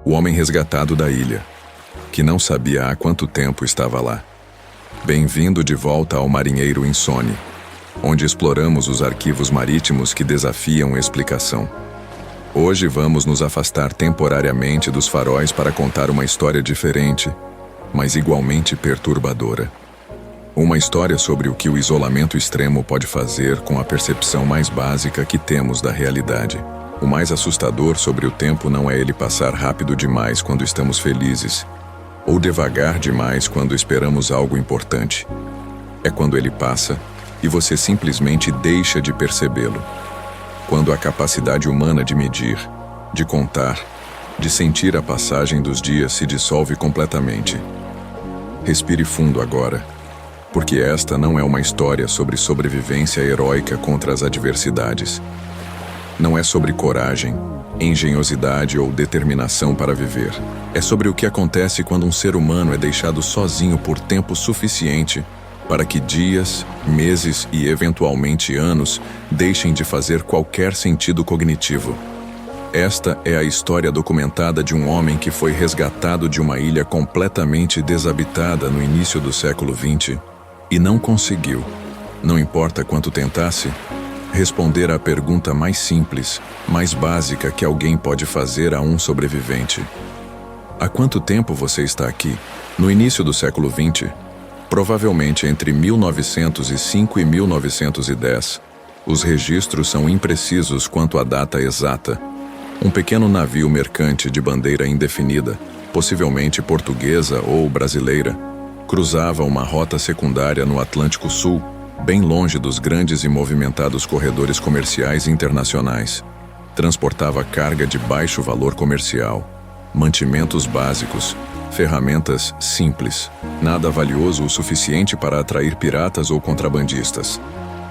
O homem resgatado da ilha, que não sabia há quanto tempo estava lá. Bem-vindo de volta ao Marinheiro Insone, onde exploramos os arquivos marítimos que desafiam explicação. Hoje vamos nos afastar temporariamente dos faróis para contar uma história diferente, mas igualmente perturbadora. Uma história sobre o que o isolamento extremo pode fazer com a percepção mais básica que temos da realidade. O mais assustador sobre o tempo não é ele passar rápido demais quando estamos felizes, ou devagar demais quando esperamos algo importante. É quando ele passa e você simplesmente deixa de percebê-lo. Quando a capacidade humana de medir, de contar, de sentir a passagem dos dias se dissolve completamente. Respire fundo agora, porque esta não é uma história sobre sobrevivência heróica contra as adversidades. Não é sobre coragem, engenhosidade ou determinação para viver. É sobre o que acontece quando um ser humano é deixado sozinho por tempo suficiente para que dias, meses e eventualmente anos deixem de fazer qualquer sentido cognitivo. Esta é a história documentada de um homem que foi resgatado de uma ilha completamente desabitada no início do século XX e não conseguiu, não importa quanto tentasse, responder à pergunta mais simples, mais básica que alguém pode fazer a um sobrevivente. Há quanto tempo você está aqui? No início do século XX, provavelmente entre 1905 e 1910, os registros são imprecisos quanto à data exata. Um pequeno navio mercante de bandeira indefinida, possivelmente portuguesa ou brasileira, cruzava uma rota secundária no Atlântico Sul, bem longe dos grandes e movimentados corredores comerciais internacionais. Transportava carga de baixo valor comercial, mantimentos básicos, ferramentas simples, nada valioso o suficiente para atrair piratas ou contrabandistas.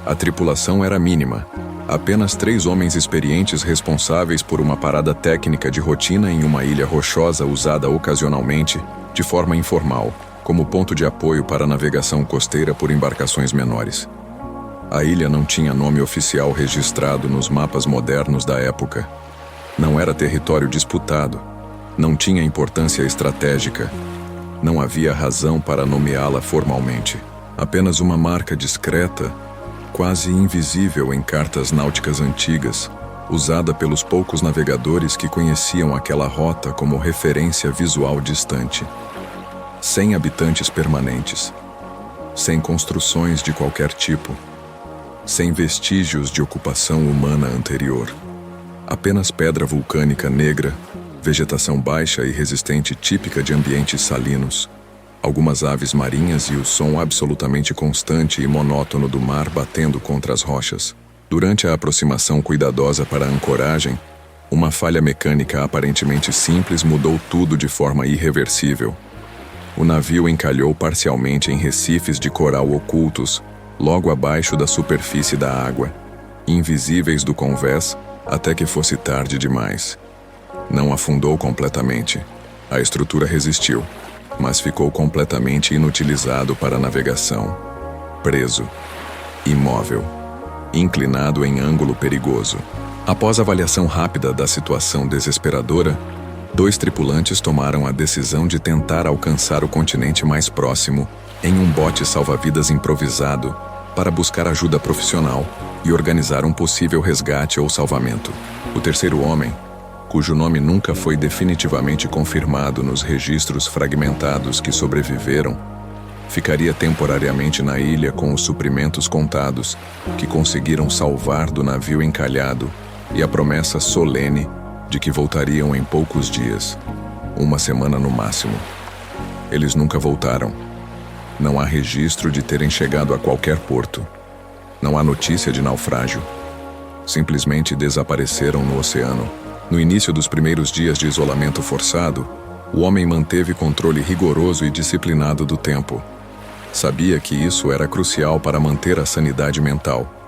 A tripulação era mínima, apenas 3 homens experientes responsáveis por uma parada técnica de rotina em uma ilha rochosa usada ocasionalmente, de forma informal, como ponto de apoio para a navegação costeira por embarcações menores. A ilha não tinha nome oficial registrado nos mapas modernos da época. Não era território disputado. Não tinha importância estratégica. Não havia razão para nomeá-la formalmente. Apenas uma marca discreta, quase invisível em cartas náuticas antigas, usada pelos poucos navegadores que conheciam aquela rota como referência visual distante. Sem habitantes permanentes, sem construções de qualquer tipo, sem vestígios de ocupação humana anterior. Apenas pedra vulcânica negra, vegetação baixa e resistente típica de ambientes salinos, algumas aves marinhas e o som absolutamente constante e monótono do mar batendo contra as rochas. Durante a aproximação cuidadosa para a ancoragem, uma falha mecânica aparentemente simples mudou tudo de forma irreversível. O navio encalhou parcialmente em recifes de coral ocultos, logo abaixo da superfície da água, invisíveis do convés até que fosse tarde demais. Não afundou completamente. A estrutura resistiu, mas ficou completamente inutilizado para a navegação. Preso, imóvel, inclinado em ângulo perigoso. Após avaliação rápida da situação desesperadora, 2 tripulantes tomaram a decisão de tentar alcançar o continente mais próximo em um bote salva-vidas improvisado para buscar ajuda profissional e organizar um possível resgate ou salvamento. O terceiro homem, cujo nome nunca foi definitivamente confirmado nos registros fragmentados que sobreviveram, ficaria temporariamente na ilha com os suprimentos contados que conseguiram salvar do navio encalhado e a promessa solene de que voltariam em poucos dias, uma semana no máximo. Eles nunca voltaram. Não há registro de terem chegado a qualquer porto. Não há notícia de naufrágio. Simplesmente desapareceram no oceano. No início dos primeiros dias de isolamento forçado, o homem manteve controle rigoroso e disciplinado do tempo. Sabia que isso era crucial para manter a sanidade mental.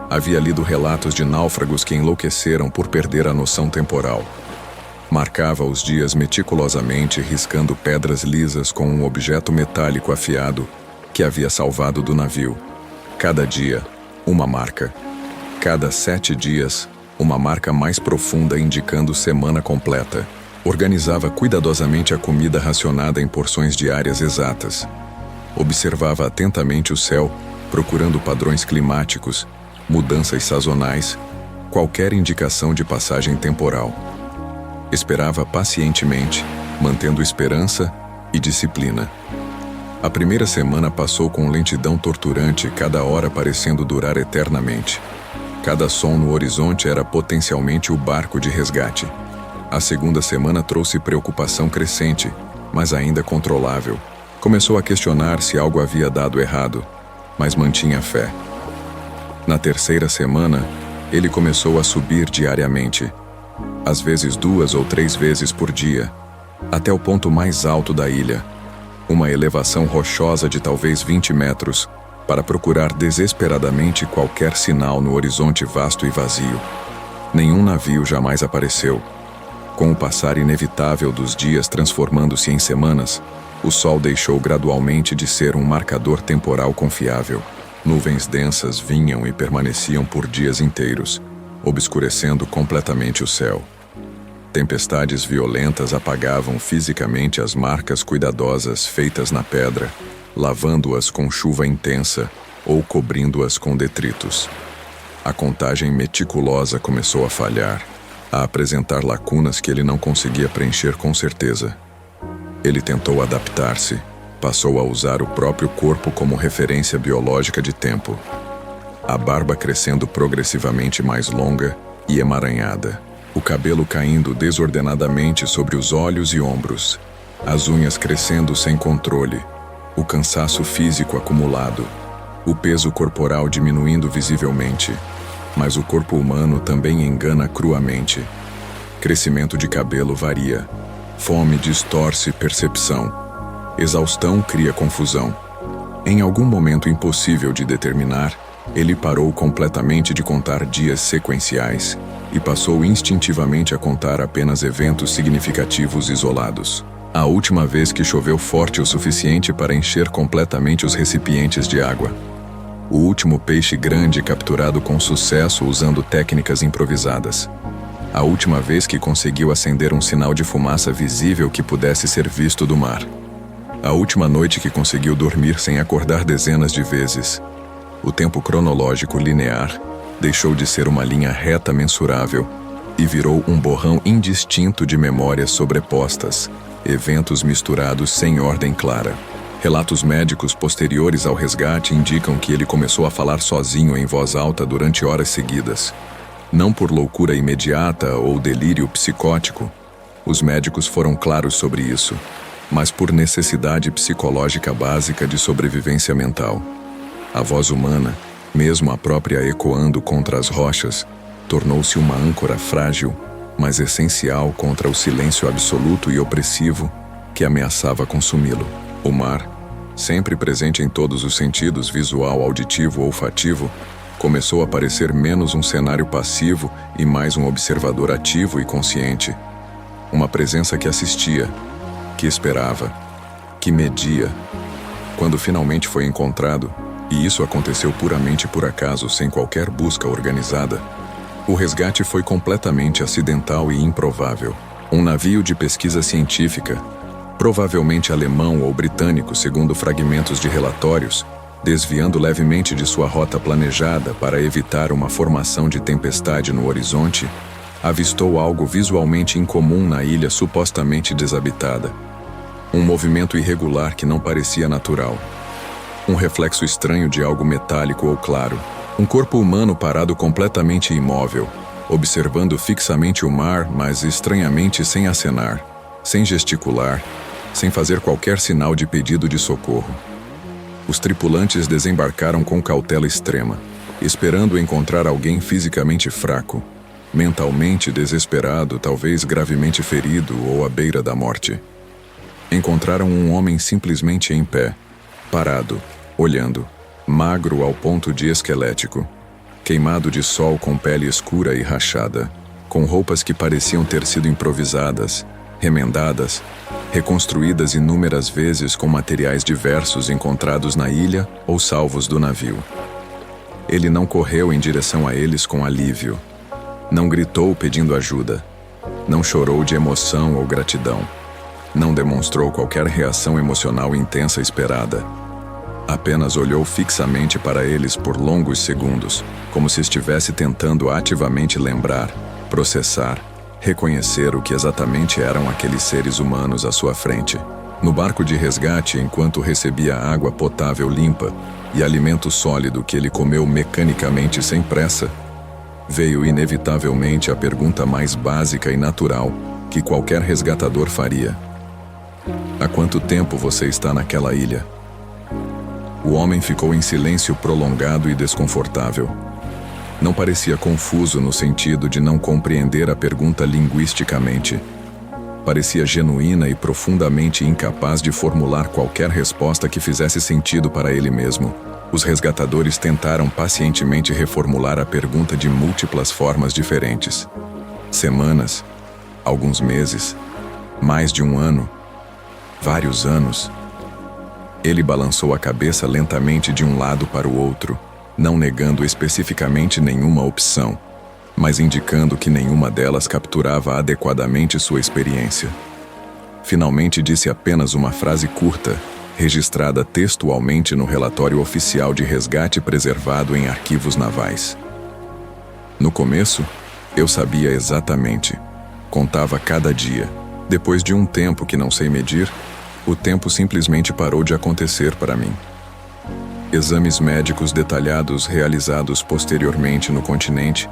Havia lido relatos de náufragos que enlouqueceram por perder a noção temporal. Marcava os dias meticulosamente, riscando pedras lisas com um objeto metálico afiado que havia salvado do navio. Cada dia, uma marca. Cada 7 dias, uma marca mais profunda indicando semana completa. Organizava cuidadosamente a comida racionada em porções diárias exatas. Observava atentamente o céu, procurando padrões climáticos, mudanças sazonais, qualquer indicação de passagem temporal. Esperava pacientemente, mantendo esperança e disciplina. A primeira semana passou com lentidão torturante, cada hora parecendo durar eternamente. Cada som no horizonte era potencialmente o barco de resgate. A segunda semana trouxe preocupação crescente, mas ainda controlável. Começou a questionar se algo havia dado errado, mas mantinha fé. Na terceira semana, ele começou a subir diariamente, às vezes 2 ou 3 vezes por dia, até o ponto mais alto da ilha, uma elevação rochosa de talvez 20 metros, para procurar desesperadamente qualquer sinal no horizonte vasto e vazio. Nenhum navio jamais apareceu. Com o passar inevitável dos dias transformando-se em semanas, o sol deixou gradualmente de ser um marcador temporal confiável. Nuvens densas vinham e permaneciam por dias inteiros, obscurecendo completamente o céu. Tempestades violentas apagavam fisicamente as marcas cuidadosas feitas na pedra, lavando-as com chuva intensa ou cobrindo-as com detritos. A contagem meticulosa começou a falhar, a apresentar lacunas que ele não conseguia preencher com certeza. Ele tentou adaptar-se, passou a usar o próprio corpo como referência biológica de tempo. A barba crescendo progressivamente mais longa e emaranhada, o cabelo caindo desordenadamente sobre os olhos e ombros, as unhas crescendo sem controle, o cansaço físico acumulado, o peso corporal diminuindo visivelmente. Mas o corpo humano também engana cruamente. Crescimento de cabelo varia. Fome distorce percepção. Exaustão cria confusão. Em algum momento impossível de determinar, ele parou completamente de contar dias sequenciais e passou instintivamente a contar apenas eventos significativos isolados. A última vez que choveu forte o suficiente para encher completamente os recipientes de água. O último peixe grande capturado com sucesso usando técnicas improvisadas. A última vez que conseguiu acender um sinal de fumaça visível que pudesse ser visto do mar. A última noite que conseguiu dormir sem acordar dezenas de vezes. O tempo cronológico linear deixou de ser uma linha reta mensurável e virou um borrão indistinto de memórias sobrepostas, eventos misturados sem ordem clara. Relatos médicos posteriores ao resgate indicam que ele começou a falar sozinho em voz alta durante horas seguidas. Não por loucura imediata ou delírio psicótico, os médicos foram claros sobre isso, mas por necessidade psicológica básica de sobrevivência mental. A voz humana, mesmo a própria ecoando contra as rochas, tornou-se uma âncora frágil, mas essencial contra o silêncio absoluto e opressivo que ameaçava consumi-lo. O mar, sempre presente em todos os sentidos, visual, auditivo, olfativo, começou a parecer menos um cenário passivo e mais um observador ativo e consciente. Uma presença que assistia, que esperava, que media. Quando finalmente foi encontrado, e isso aconteceu puramente por acaso, sem qualquer busca organizada, o resgate foi completamente acidental e improvável. Um navio de pesquisa científica, provavelmente alemão ou britânico segundo fragmentos de relatórios, desviando levemente de sua rota planejada para evitar uma formação de tempestade no horizonte, avistou algo visualmente incomum na ilha supostamente desabitada. Um movimento irregular que não parecia natural. Um reflexo estranho de algo metálico ou claro. Um corpo humano parado completamente imóvel, observando fixamente o mar, mas estranhamente sem acenar, sem gesticular, sem fazer qualquer sinal de pedido de socorro. Os tripulantes desembarcaram com cautela extrema, esperando encontrar alguém fisicamente fraco, mentalmente desesperado, talvez gravemente ferido ou à beira da morte. Encontraram um homem simplesmente em pé, parado, olhando, magro ao ponto de esquelético, queimado de sol com pele escura e rachada, com roupas que pareciam ter sido improvisadas, remendadas, reconstruídas inúmeras vezes com materiais diversos encontrados na ilha ou salvos do navio. Ele não correu em direção a eles com alívio. Não gritou pedindo ajuda. Não chorou de emoção ou gratidão. Não demonstrou qualquer reação emocional intensa esperada. Apenas olhou fixamente para eles por longos segundos, como se estivesse tentando ativamente lembrar, processar, reconhecer o que exatamente eram aqueles seres humanos à sua frente. No barco de resgate, enquanto recebia água potável limpa e alimento sólido que ele comeu mecanicamente sem pressa, veio inevitavelmente a pergunta mais básica e natural que qualquer resgatador faria. Há quanto tempo você está naquela ilha? O homem ficou em silêncio prolongado e desconfortável. Não parecia confuso no sentido de não compreender a pergunta linguisticamente. Parecia genuína e profundamente incapaz de formular qualquer resposta que fizesse sentido para ele mesmo. Os resgatadores tentaram pacientemente reformular a pergunta de múltiplas formas diferentes. Semanas, alguns meses, mais de um ano, vários anos. Ele balançou a cabeça lentamente de um lado para o outro, não negando especificamente nenhuma opção, mas indicando que nenhuma delas capturava adequadamente sua experiência. Finalmente disse apenas uma frase curta, registrada textualmente no relatório oficial de resgate preservado em arquivos navais. No começo, eu sabia exatamente. Contava cada dia. Depois de um tempo que não sei medir, o tempo simplesmente parou de acontecer para mim. Exames médicos detalhados realizados posteriormente no continente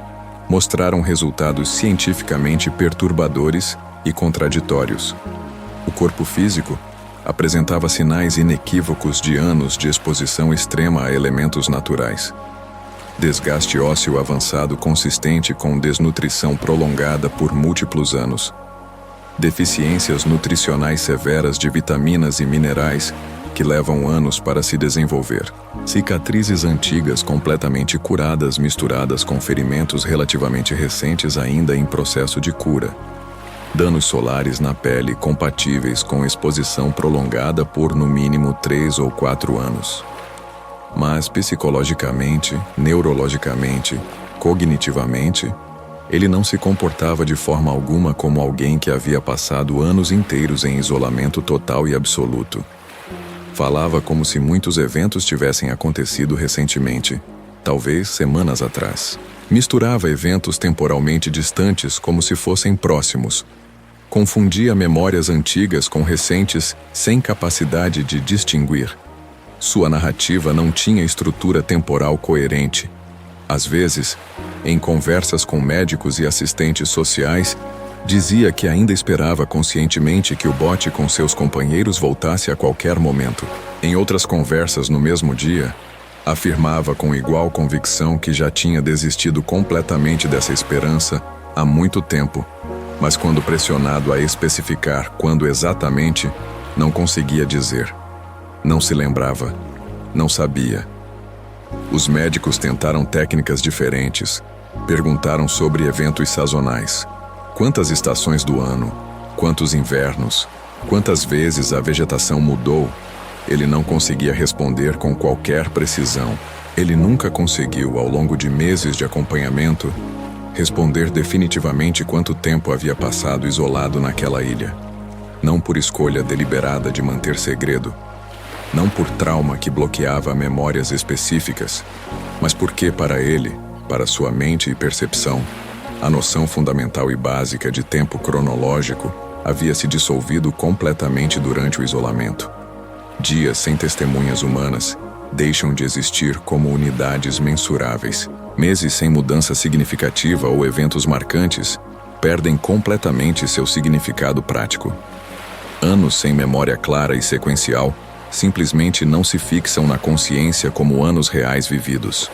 mostraram resultados cientificamente perturbadores e contraditórios. O corpo físico apresentava sinais inequívocos de anos de exposição extrema a elementos naturais. Desgaste ósseo avançado consistente com desnutrição prolongada por múltiplos anos. Deficiências nutricionais severas de vitaminas e minerais que levam anos para se desenvolver. Cicatrizes antigas completamente curadas misturadas com ferimentos relativamente recentes ainda em processo de cura. Danos solares na pele compatíveis com exposição prolongada por no mínimo 3 ou 4 anos. Mas psicologicamente, neurologicamente, cognitivamente, ele não se comportava de forma alguma como alguém que havia passado anos inteiros em isolamento total e absoluto. Falava como se muitos eventos tivessem acontecido recentemente, talvez semanas atrás. Misturava eventos temporalmente distantes como se fossem próximos. Confundia memórias antigas com recentes sem capacidade de distinguir. Sua narrativa não tinha estrutura temporal coerente. Às vezes, em conversas com médicos e assistentes sociais, dizia que ainda esperava conscientemente que o bote com seus companheiros voltasse a qualquer momento. Em outras conversas no mesmo dia, afirmava com igual convicção que já tinha desistido completamente dessa esperança há muito tempo, mas quando pressionado a especificar quando exatamente, não conseguia dizer. Não se lembrava, não sabia. Os médicos tentaram técnicas diferentes, perguntaram sobre eventos sazonais. Quantas estações do ano? Quantos invernos? Quantas vezes a vegetação mudou? Ele não conseguia responder com qualquer precisão. Ele nunca conseguiu, ao longo de meses de acompanhamento, responder definitivamente quanto tempo havia passado isolado naquela ilha. Não por escolha deliberada de manter segredo, não por trauma que bloqueava memórias específicas, mas porque para ele, para sua mente e percepção, a noção fundamental e básica de tempo cronológico havia se dissolvido completamente durante o isolamento. Dias sem testemunhas humanas deixam de existir como unidades mensuráveis. Meses sem mudança significativa ou eventos marcantes perdem completamente seu significado prático. Anos sem memória clara e sequencial simplesmente não se fixam na consciência como anos reais vividos.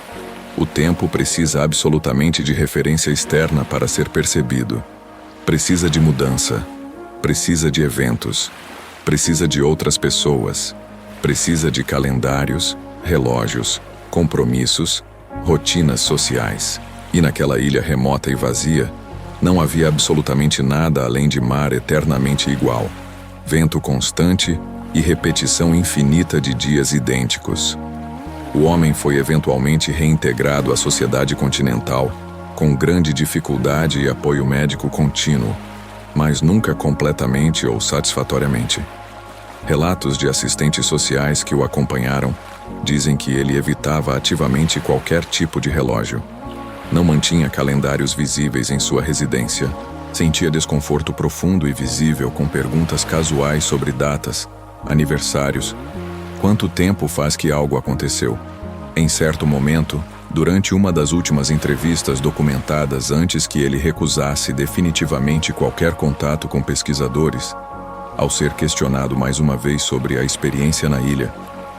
O tempo precisa absolutamente de referência externa para ser percebido. Precisa de mudança. Precisa de eventos. Precisa de outras pessoas. Precisa de calendários, relógios, compromissos, rotinas sociais. E naquela ilha remota e vazia, não havia absolutamente nada além de mar eternamente igual, vento constante e repetição infinita de dias idênticos. O homem foi eventualmente reintegrado à sociedade continental, com grande dificuldade e apoio médico contínuo, mas nunca completamente ou satisfatoriamente. Relatos de assistentes sociais que o acompanharam dizem que ele evitava ativamente qualquer tipo de relógio. Não mantinha calendários visíveis em sua residência. Sentia desconforto profundo e visível com perguntas casuais sobre datas, aniversários. Quanto tempo faz que algo aconteceu? Em certo momento, durante uma das últimas entrevistas documentadas antes que ele recusasse definitivamente qualquer contato com pesquisadores, ao ser questionado mais uma vez sobre a experiência na ilha,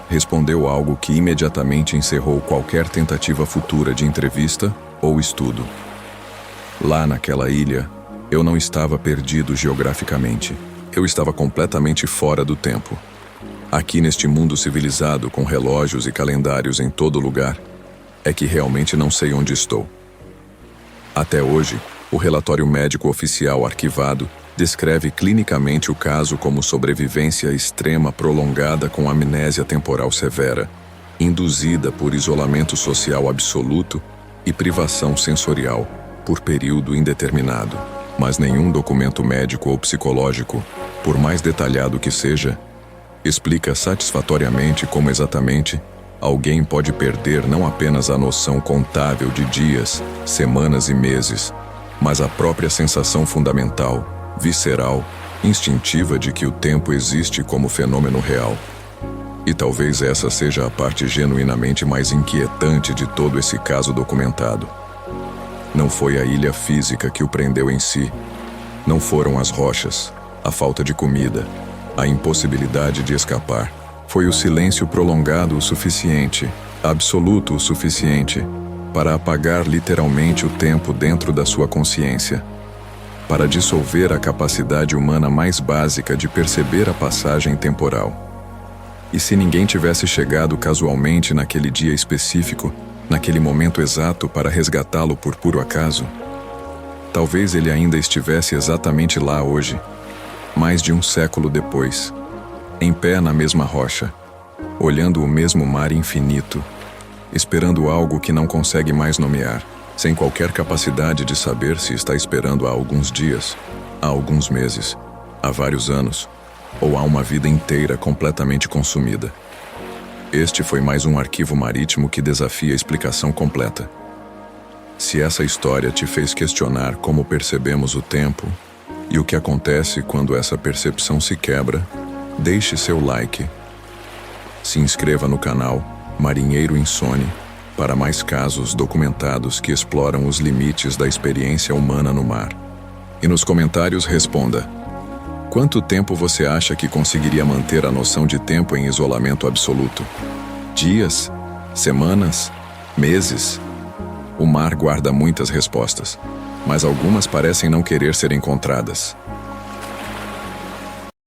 respondeu algo que imediatamente encerrou qualquer tentativa futura de entrevista ou estudo. Lá naquela ilha, eu não estava perdido geograficamente. Eu estava completamente fora do tempo. Aqui neste mundo civilizado com relógios e calendários em todo lugar, é que realmente não sei onde estou. Até hoje, o relatório médico oficial arquivado descreve clinicamente o caso como sobrevivência extrema prolongada com amnésia temporal severa, induzida por isolamento social absoluto e privação sensorial por período indeterminado. Mas nenhum documento médico ou psicológico, por mais detalhado que seja, explica satisfatoriamente como exatamente alguém pode perder não apenas a noção contável de dias, semanas e meses, mas a própria sensação fundamental, visceral, instintiva de que o tempo existe como fenômeno real. E talvez essa seja a parte genuinamente mais inquietante de todo esse caso documentado. Não foi a ilha física que o prendeu em si. Não foram as rochas, a falta de comida, a impossibilidade de escapar. Foi o silêncio prolongado o suficiente, absoluto o suficiente, para apagar literalmente o tempo dentro da sua consciência, para dissolver a capacidade humana mais básica de perceber a passagem temporal. E se ninguém tivesse chegado casualmente naquele dia específico, naquele momento exato para resgatá-lo por puro acaso, talvez ele ainda estivesse exatamente lá hoje, mais de um século depois, em pé na mesma rocha, olhando o mesmo mar infinito, esperando algo que não consegue mais nomear, sem qualquer capacidade de saber se está esperando há alguns dias, há alguns meses, há vários anos, ou há uma vida inteira completamente consumida. Este foi mais um arquivo marítimo que desafia a explicação completa. Se essa história te fez questionar como percebemos o tempo e o que acontece quando essa percepção se quebra, deixe seu like. Se inscreva no canal Marinheiro Insone para mais casos documentados que exploram os limites da experiência humana no mar. E nos comentários responda: quanto tempo você acha que conseguiria manter a noção de tempo em isolamento absoluto? Dias? Semanas? Meses? O mar guarda muitas respostas, mas algumas parecem não querer ser encontradas.